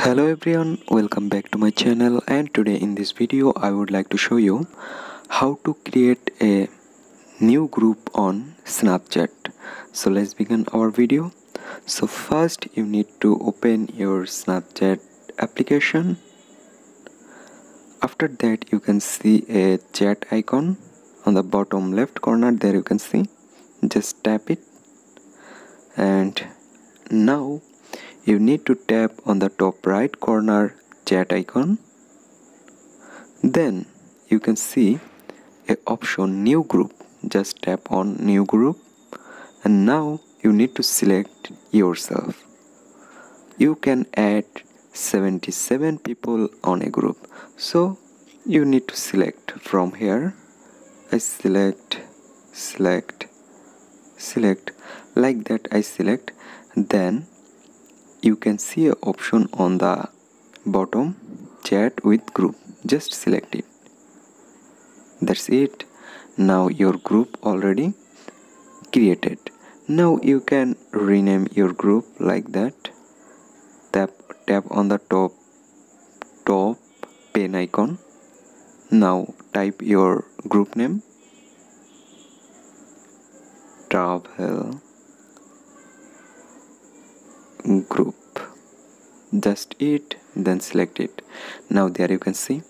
Hello everyone, welcome back to my channel, and today in this video I would like to show you how to create a new group on Snapchat. So let's begin our video. So first you need to open your Snapchat application. After that you can see a chat icon on the bottom left corner. There you can see, just tap it, and now you need to tap on the top right corner chat icon. Then you can see a option new group. Just tap on new group, and now you need to select yourself. You can add 77 people on a group, so you need to select from here. I select like that. I select, then you can see an option on the bottom, chat with group. Just select it. That's it. Now your group already created. Now you can rename your group like that. Tap on the top pen icon. Now type your group name, travel group. Just it, then select it. Now there you can see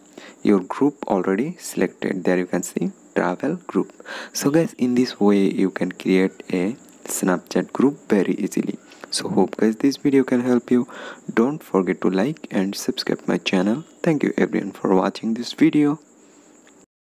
your group already selected. There you can see travel group. So guys, in this way you can create a Snapchat group very easily. So hope guys this video can help you. Don't forget to like and subscribe my channel. Thank you everyone for watching this video.